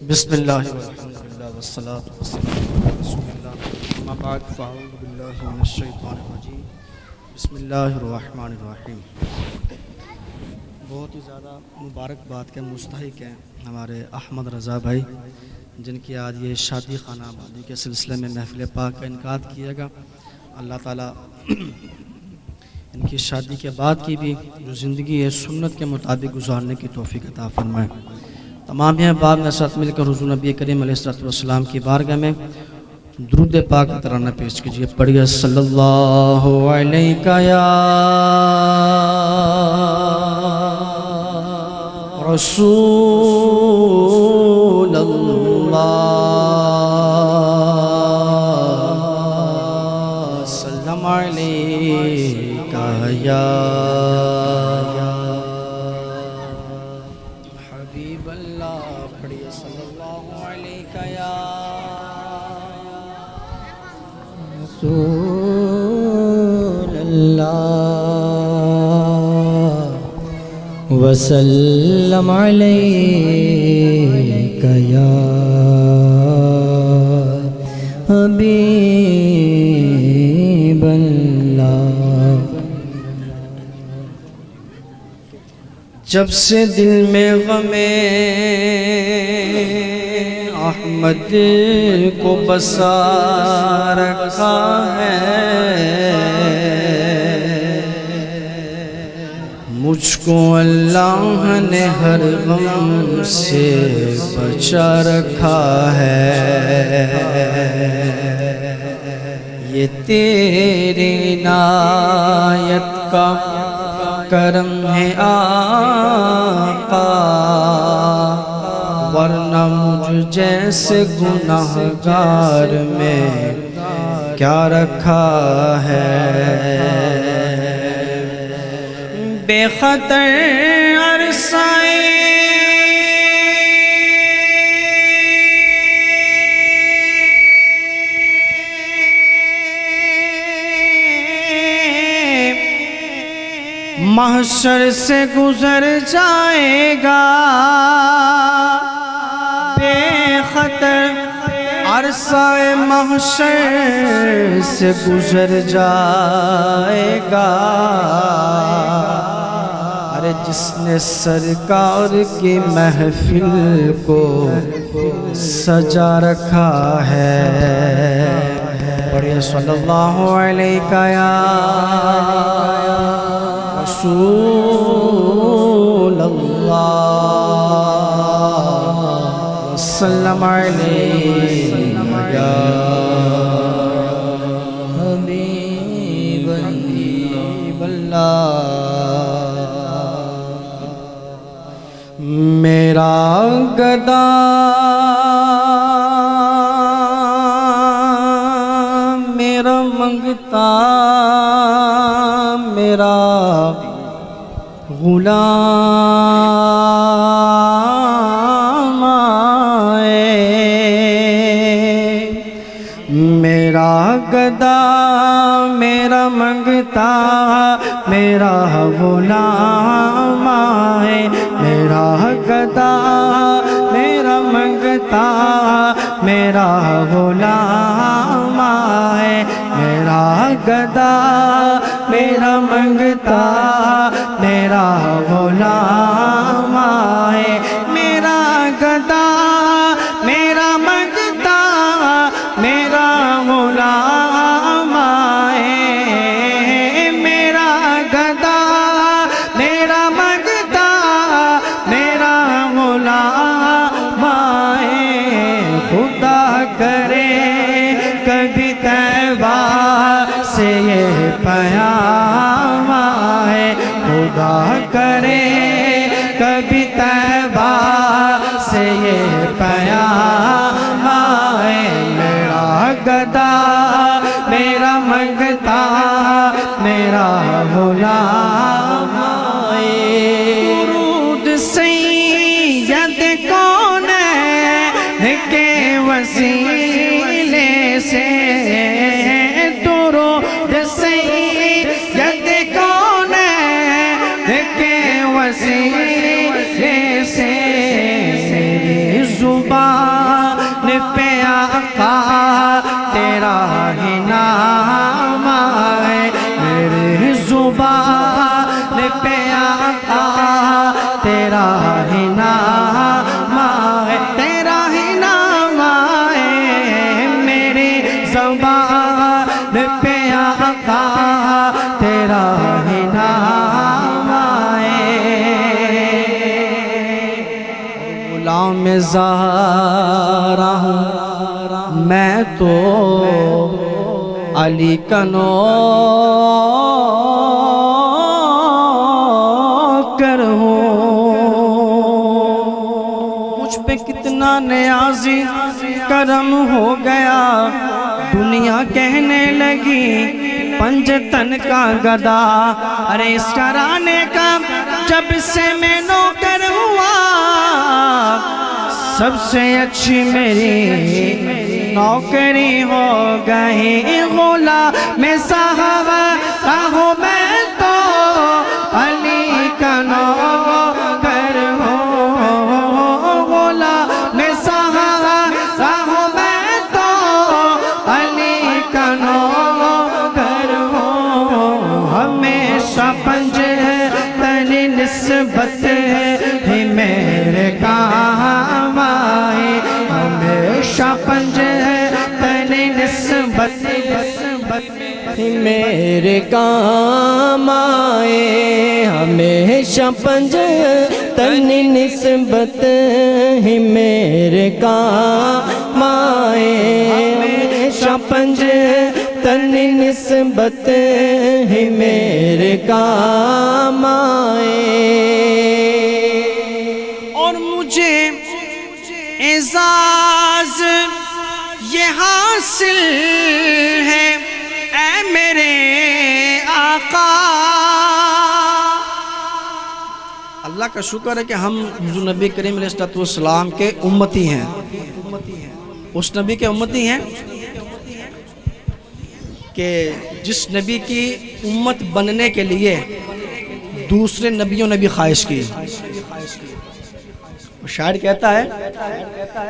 بسم اللہ والحمدللہ والصلاة والسلام علی رسول اللہ اما بعد فاعوذ باللہ من الشیطان الرجیم بسم اللہ الرحمن الرحیم۔ بہت ہی زیادہ مبارکباد کے مستحق ہیں ہمارے احمد رضا بھائی، جن کی آج یہ شادی خانہ آبادی کے سلسلے میں محفل پاک کا انعقاد کیے گا۔ اللہ تعالیٰ ان کی شادی کے بعد کی بھی جو زندگی ہے سنت کے مطابق گزارنے کی توفیق عطا فرمائے۔ تمام احباب نے ساتھ مل کر حضور نبی کریم علیہ السلام کی بارگاہ میں درود پاک ترانہ پیش کیجیے۔ پڑھیے صلی اللہ علیہ یا رسول اللہ، سلام علیکہ یا حبیب اللہ، پڑھیے صلی اللہ علیہ یا رسول اللہ وسلم علیک یا حبیب اللہ۔ جب سے دل میں غم احمد کو بسا رکھا ہے، مجھ کو اللہ نے ہر غم سے بچا رکھا ہے۔ یہ تیری عنایت کا کرم ہے آقا، ورنہ مجھ جیسے گناہگار میں کیا رکھا ہے۔ بے خطر عرصۂ محشر سے گزر جائے گا، بے خطر عرصۂ محشر سے گزر جائے گا۔ ارے جس نے سرکار کی محفل کو سجا رکھا ہے، پڑھیے صلی اللہ علیہ یا رسول اللہ، وسلم علیہ یا حبیب اللہ۔ میرا گدا میرا منگتا میرا غلام آئے، میرا گدا میرا منگتا میرا غلام آئے، میرا گدا میرا منگتا میرا غلام آئے، میرا گدا میرا منگتا میرا غلام آئے، میرا گدا میرا منگتا میرا غلام آئے، میرا گدا میرا منگتا میرا غلام آئے۔ خدا کرے کبھی طیبہ سے یہ پیام آئے، خدا کرے کبھی طیبہ سے یہ پیام آئے، میرا گدا میرا منگتا میرا غلام آئے۔ درود سید کونین کے وسیلے سے، درود سید کونین کے وسیلے سے، میری زبان تیرا ہی نام آئے میری زبان پہ آقا تیرا ہی نام آئے غلام زہرا ہوں میں تو علی کا نوکر ہوں مجھ پہ کتنا نیازی کرم ہو گیا دنیا کہنے لگی پنجتن کا گدا ارے اس کرانے کا جب سے میں نوکر ہوا سب سے اچھی میری نوکری ہو گئی غلام زہرا ہوں میں تو علی کا نوکر ہوں غلام زہرا ہوں میں تو علی کا نوکر ہوں ہمیشہ پنجتن نسبت ہی میرے کام آئے ہمیشہ پنجتن نسبت ہی میرے کام آئے ہمیشہ پنجتن نسبت ہی میرے کام آئے ہمیشہ پنجتن نسبت ہی میرے کام آئے اور مجھے اعزاز یہ حاصل ہے اے میرے آقا اللہ کا شکر ہے کہ ہم حضور نبی کریم علیہ السلام کے امتی ہیں اس نبی کے امتی ہیں کہ جس نبی کی امت بننے کے لیے دوسرے نبیوں نے بھی خواہش کی شاعر کہتا ہے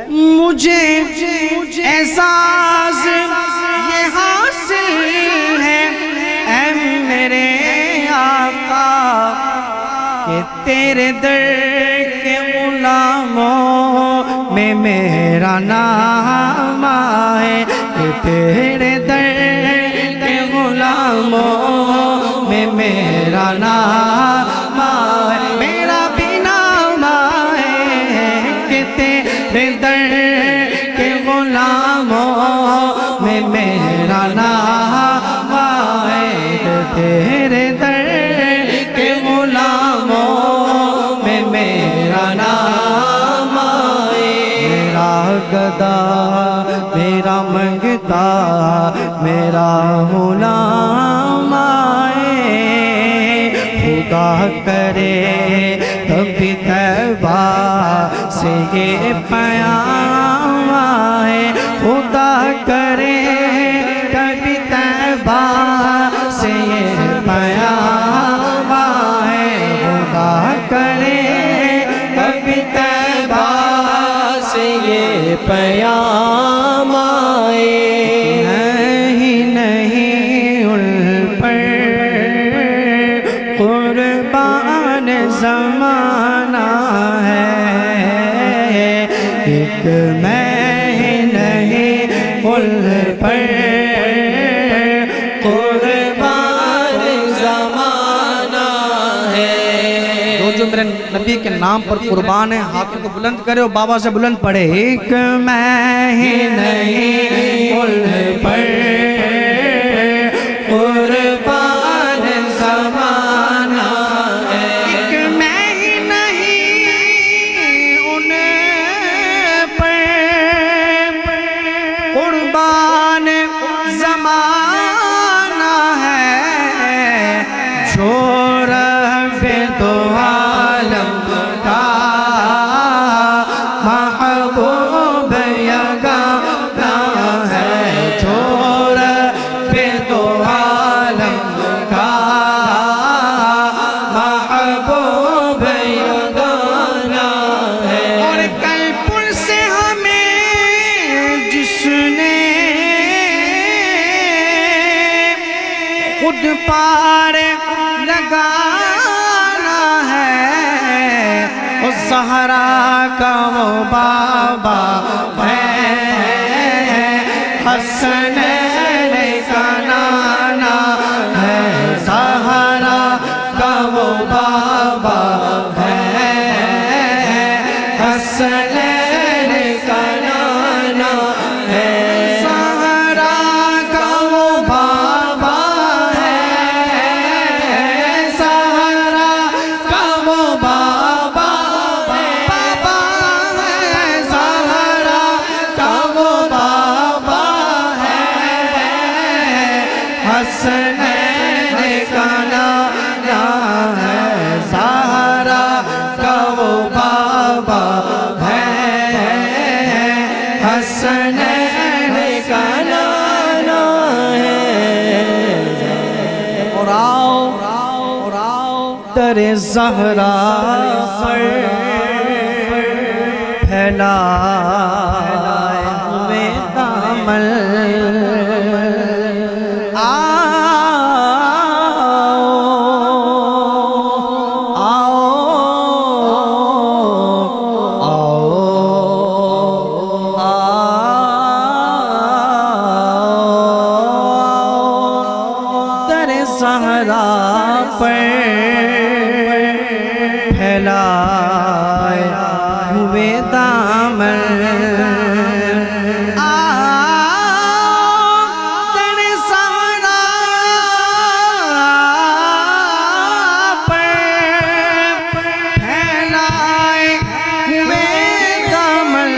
مجھے اعزاز یہ حاصل ہے اے میرے آقا کہ تیرے در کے غلاموں میں میرا نام آئے کہ تیرے در کے غلاموں میں میرا نام آئے میرا بھی نام آئے کہ تیرے در کے غلاموں میں میرا نام آئے کہ تیرے در کے غلاموں میں میرا نام آئے میرا گدا میرا منگتا میرا غلام آئے خدا کرے کبھی طیبہ سے یہ پیام آئے خدا کرے کبھی طیبہ سے یہ پیام آئے خدا کرے کبھی طیبہ سے یہ پیام آئے ہی نہیں ان پر قربان زمانہ ہے ایک میں ہی نہیں ان پر قربان زمانہ ہے جو میرے نبی کے نام پر قربان ہے ہاتھوں کو بلند کرے اور بابا سے بلند پڑھے ایک میں ہی نہیں ان پر قربان زمانہ ہے ایک میں ہی نہیں ان پر قربان زمانہ ہے جو رب دو عالم کا محبوب یگانا ہے جو رب دو عالم کا محبوب یگانا ہے اور کل پل سے ہمیں جس نے خود پار لگانا ہے اس زہرا کا وہ بابا ہے، حسنین کا نانا ہے، زہرا کا وہ بابا ہے، حسنین کا نانا ہے، زہرا کا وہ بابا ہے، زہرا کا وہ بابا ہے، بابا ہے، زہرا کا وہ بابا ہے، حسنین کا نانا ہے، زہرا کا وہ بابا ہے، حسنین کا نانا ہے۔ اور آؤ در زہرا پر پھیلائے ہوئے دامن، زہرا پر پھیلائے ہوئے دامن، در زہرا پر پھیلائے ہوئے دامن،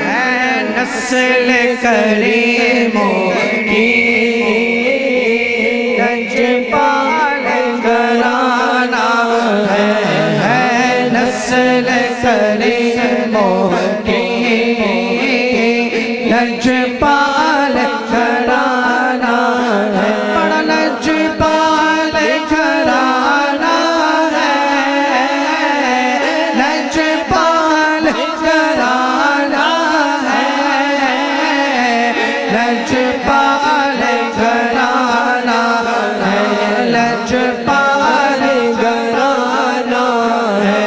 ہے نسل کریموں کی لجپال گھرانہ ہے، نسل کریموں کی لجپال گھرانہ ہے، بڑا لجپال گھرانہ ہے، لجپال گھرانہ ہے، لجپال گھرانہ ہے، لجپال گھرانہ ہے۔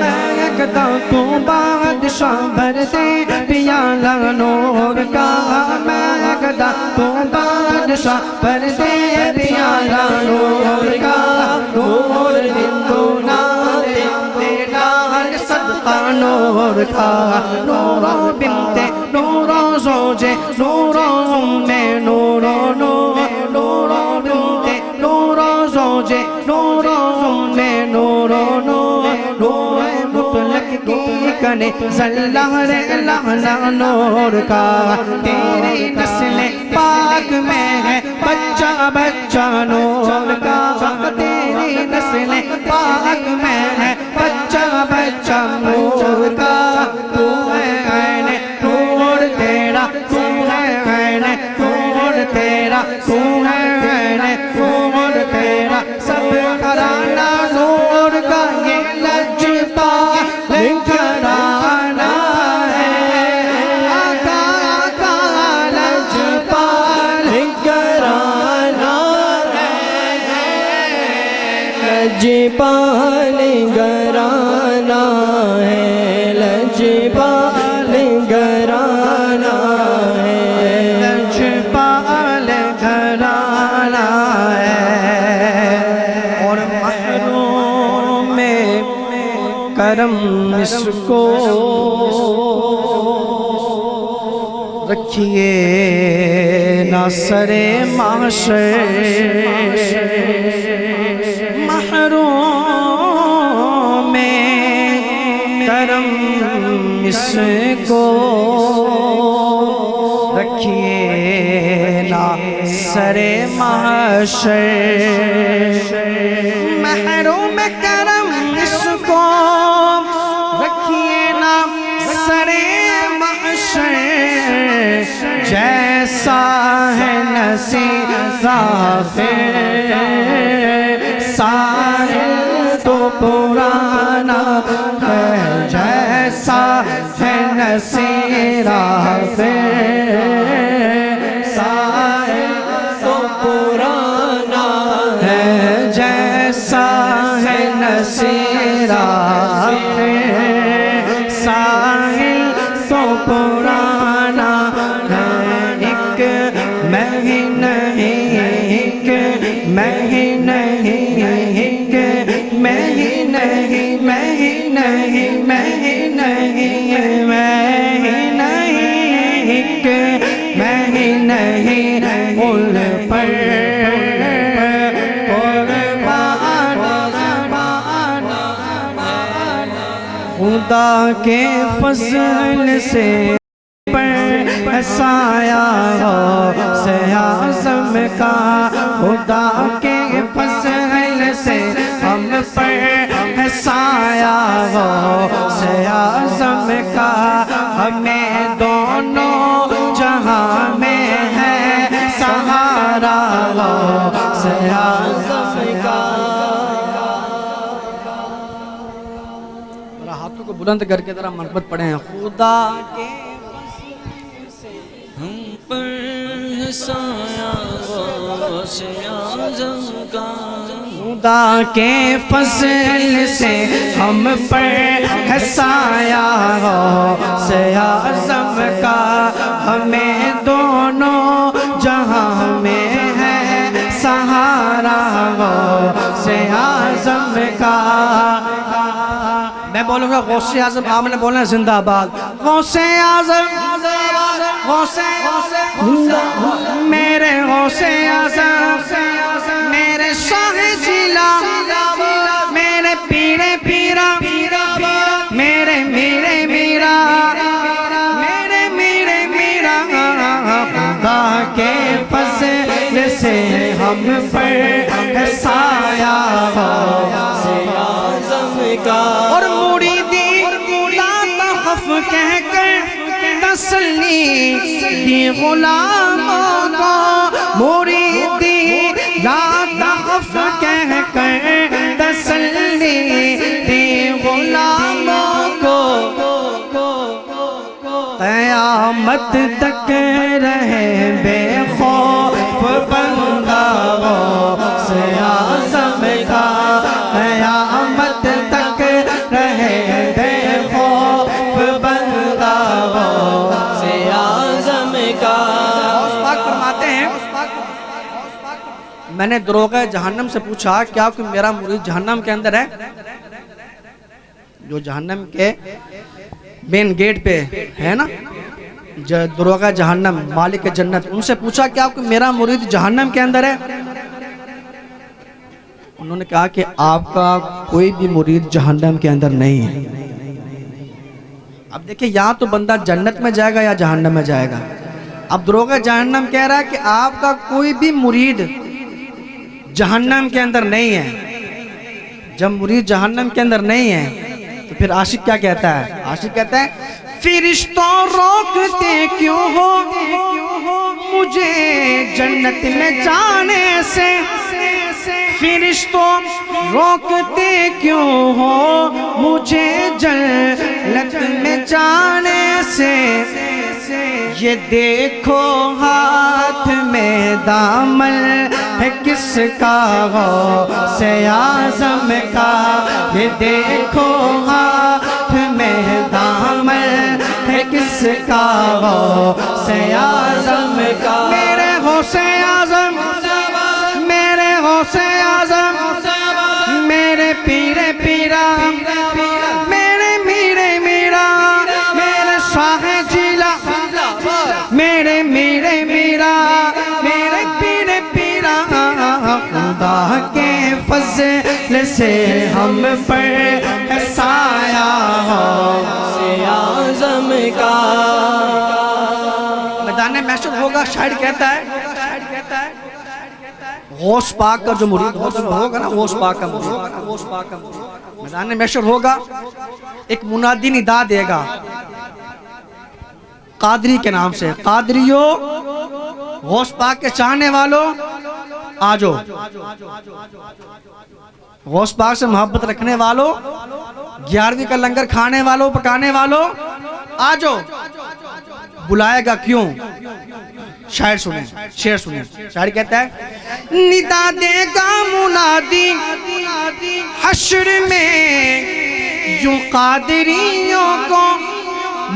مہکتا تو بادشاہ بھر دے پیالہ نور کا، مہکتا تو بادشاہ بھر دے پیالہ نور کا، نور بندونا تیرا صدقہ نور کا، نورو بنت نورو زوجے نورو نورو نور، نورو بنت نورو زوجے نورو نورو نور، نور مطلق کی کنے زلہر لہنا نور کا، تیری نسل پاک میں ہے بچہ بچہ نور کا، تیری نسل پاک میں ہے بچہ بچہ نور کا، تو ہے عین نور تیرا، تو ہے عین نور تیرا، تو ہے عین نور تیرا، سب گھرانہ نور کا یہ لجپال گھرانہ ہے، آقا آقا لجپال گھرانہ ہے، لجپال گھرانہ ہے، لجپال گھرانہ ہے، لجپال گھرانہ ہے۔ اور محروم کرم اس کو رکھیے ناصر معاشر، محروم کرم اس کو رکھیے ناصر معاشر، محروم کرم اس کو رکھیے ناصر معاشر، جیسا ہے نصیب ظافر ساحل تو پرانا ہے، جیسا ہے نصیب ظافر ساحل تو پرانا ہے، جیسا ہے نصیب ظافر پرانا ہے ایک میں ہی نہیں ایک میں ہی نہیں ایک میں ہی نہیں میں ہی نہیں میں ہی نہیں میں ہی نہیں ایک میں ہی نہیں ان پر خدا کے فضل سے پر سایہ ہو سے اعظم کا خدا کے فضل سے ہم پر سایہ ہو سے اعظم کا ہمیں دونوں جہاں میں ہے سہارا ہو سے اعظم کا ہاتھوں کو بلند کر کے ذرا مرحمت پڑھیں خدا کے ہم پر سایہ غوث اعظم کا خدا کے فضل سے ہم پر ہے سایہ غوث اعظم کا ہمیں دونوں جہاں میں ہے سہارا غوث اعظم کا میں بولوں گا غوث اعظم آپ نے بولنا ہے زندہ آباد غوث اعظم غوث میرے غوث اعظم میرے شاہ جیلا میرے پیرے پیرا میرے میرے میرا میرے میرے میرا خدا کے فضل سے ہم پر سایہ غوث اعظم کا اور مریدی لا تخف کہہ کر تسلی دی غلاموں کو مریدی لا تخف کہہ کر تسلی دی غلاموں کو قیامت تک رہے بے خوف بندہ غوث اعظم کا قیامت تک رہے بے خوف بندہ غوث اعظم کا پاک فرماتے ہیں میں نے دروغ جہنم سے پوچھا کیا کوئی میرا مرید جہنم کے اندر ہے جو جہنم کے مین گیٹ پہ ہے نا دروغ جہنم مالک جنت ان سے پوچھا کیا کوئی میرا مرید جہنم کے اندر ہے انہوں نے کہا کہ آپ کا کوئی بھی مرید جہنم کے اندر نہیں ہے اب دیکھیں یا تو بندہ جنت میں جائے گا یا جہنم میں جائے گا اب دروغ جہنم کہہ رہا ہے کہ آپ کا کوئی بھی مرید جہنم کے اندر نہیں ہے جب مرید جہنم کے اندر نہیں ہے تو پھر عاشق کیا کہتا ہے عاشق کہتا ہے فرشتوں روکتے کیوں ہو مجھے جنت میں جانے سے فرشتوں روکتے کیوں ہو مجھے جنت میں جانے سے یہ دیکھو ہاتھ میں دامن ہے کس کا غوث اعظم کا یہ دیکھو ہاتھ میں دامن ہے کس کا غوث اعظم کا میرے غوث اعظم میرے غوث اعظم میرے پیرے پیرا میرے میرے میرا میرے شاہ جیلا میرے میرے میرا میرے پیرے پیرا خدا کے فضل سے ہم پر سایہ غوث اعظم کا میدان محشر ہوگا شاعر کہتا ہے غوث پاک کا جو مرید ہوگا نا غوث پاک کا مرید میدان محشر ہوگا ایک منادی ندا دے گا قادری کے نام سے قادریو غوث پاک کے چاہنے والوں آجو غوث پاک سے محبت رکھنے والوں 11ویں کا لنگر کھانے والوں پکانے والوں آجو بلائے گا کیوں شاعر سنیں شعر سنیں شاعر کہتا ہے ندا دے گا منادی حشر میں یوں قادریوں کو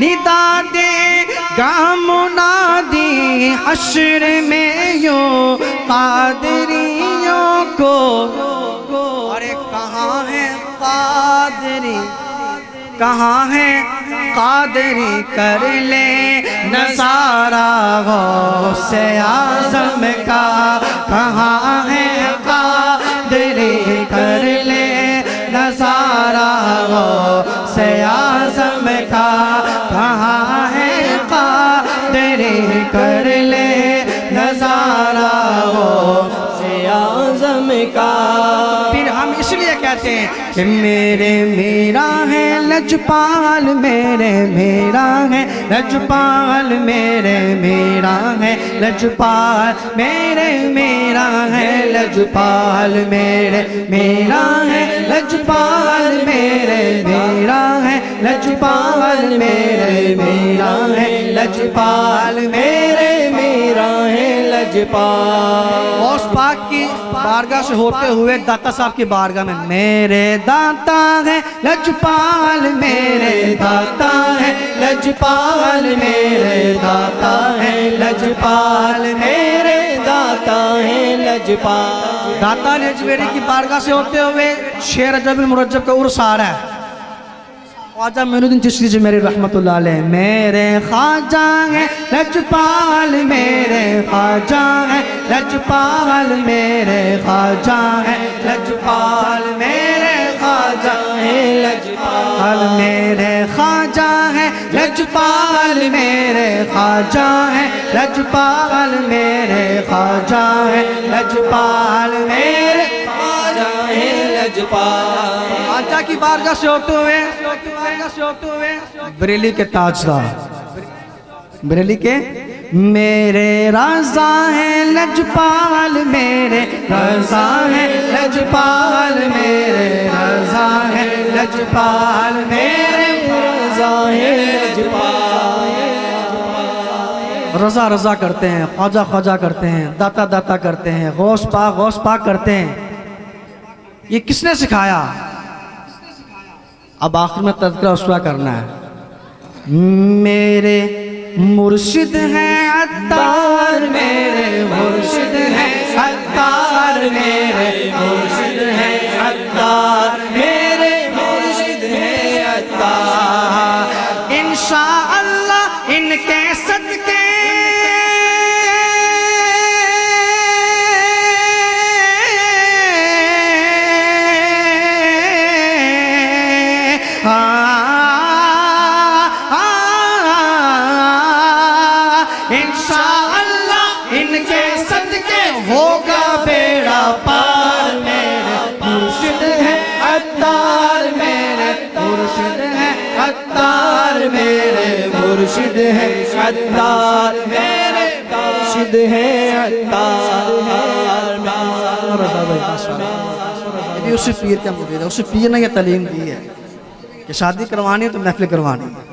ندا دے گا منادی حشر میں یوں قادریوں کو، ارے کہاں ہے قادری، کہاں ہے قادری، کر لے نظارہ غوث اعظم کا، کہاں ہے قادری، کر لے نظارہ غوث اعظم کا، کہاں ہے قادری، کر لے نظارہ غوث اعظم کا۔ پھر ہم اس لیے کہتے ہیں کہ میرے میرا ہے لجپال، میرے میرا ہے لجپال، میرے میرا ہے لجپال، میرے میرا ہے لجپال، میرے میرا ہے لجپال، میرے میرا ہے لجپال، میرے میرا ہے لجپال، میرے میرا ہے لجپال۔ غوث پاک کی بارگاہ سے ہوتے ہوئے داتا صاحب کی بارگاہ میں، میرے داتا ہے لجپال، میرے داتا ہے لجپال، میرے داتا ہے لجپال، میرے داتا ہے لجپال۔ داتا لجویری کی بارگاہ سے ہوتے ہوئے شیر رجب المرجب کا عرس آ رہا ہے۔ خواجہ معین الدین چشتی جی میری رحمت اللہ علیہ، میرے خواجہ ہے لجپال، میرے خواجہ ہے لجپال، میرے خواجہ ہے لجپال، میرے خواجہ ہے لجپال، میرے خواجہ ہے لجپال، میرے خواجہ ہے لجپال، میرے خواجہ ہے لجپال، میرے خواجہ ہے لجپال۔ خواجہ کی بارگاہ سے ہوتے ہوئے بریلی کے تاجدار، بریلی کے میرے رضا ہے لجپال، میرے رضا ہے لجپال، میرے رضا ہے لجپال، میرے رضا ہے لجپال۔ رضا رضا کرتے ہیں، خواجہ خواجہ کرتے ہیں، داتا داتا کرتے ہیں، غوث پاک کرتے ہیں۔ یہ کس نے سکھایا؟ اب آخر میں تذکرہ اسوا کرنا ہے۔ میرے مرشد ہیں عطار، میرے مرشد ہیں عطار، میرے مرشد ہیں عطار، میرے مرشد ہیں عطار۔ انشاءاللہ ان کے صدقے انشاءاللہ ان کے صدقے ہوگا بیڑا پار۔ میرے مرشد ہے عطار، میرے مرشد ہے عطار، میرے مرشد ہے عطار، میرے مرشد ہے عطار۔ یہ بھی اسی پیر کا مرید ہے، اسی پیر نے یہ تعلیم دی ہے کہ شادی کروانی ہے تو محفل کروانی ہے۔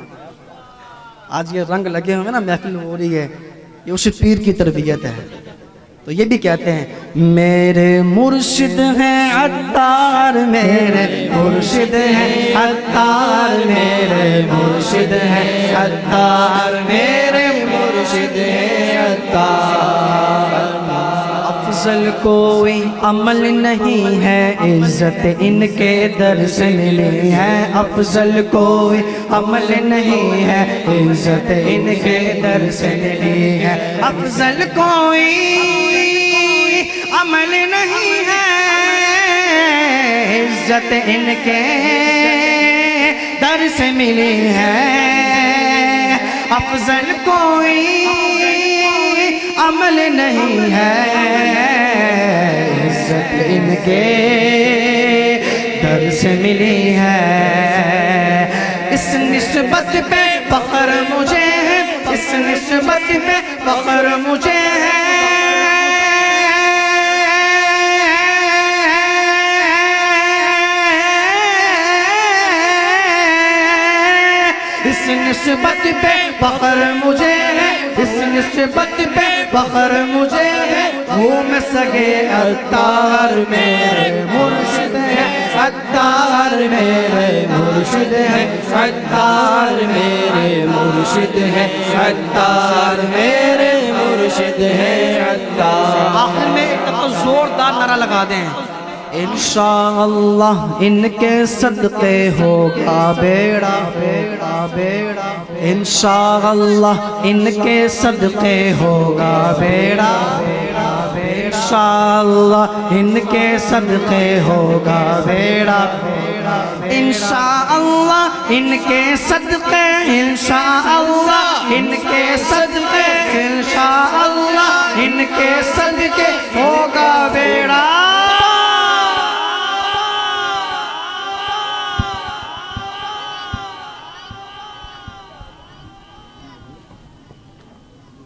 آج یہ رنگ لگے ہوئے نا، محفل ہو رہی ہے، یہ اسی پیر کی تربیت ہے۔ تو یہ بھی کہتے ہیں میرے مرشد ہیں عطار، میرے مرشد ہیں عطار، میرے مرشد ہیں عطار، میرے مرشد ہیں عطار۔ افضل کوئی عمل نہیں ہے، عزت ان کے در سے ملی ہے، افضل کوئی عمل نہیں ہے، عزت ان کے در سے ملی ہے، افضل کوئی عمل نہیں ہے، عزت ان کے در سے ملی ہے، افضل کوئی عمل نہیں ہے، عزت ان کے در سے ملی ہے۔ اس نسبت پہ فخر مجھے ہے، اس نسبت پہ فخر مجھے ہے، اس نسبت پہ فخر مجھے ہے، اس نسبت پہ فخر مجھے ہے۔ گھوم سگے عطار، میرے مرشد ہے عطار، میرے مرشد ہے عطار میرے مرشد ہے عطار میرے مرشد ہے عطار آخر میں ایک دفعہ زوردار نعرہ لگا دیں انشاءاللہ ان کے صدقے ہوگا بیڑا بیڑا بیڑا انشاءاللہ ان کے صدقے ہوگا بیڑا انشاءاللہ ان کے صدقے ہوگا بیڑا انشاءاللہ ان کے صدقے انشاءاللہ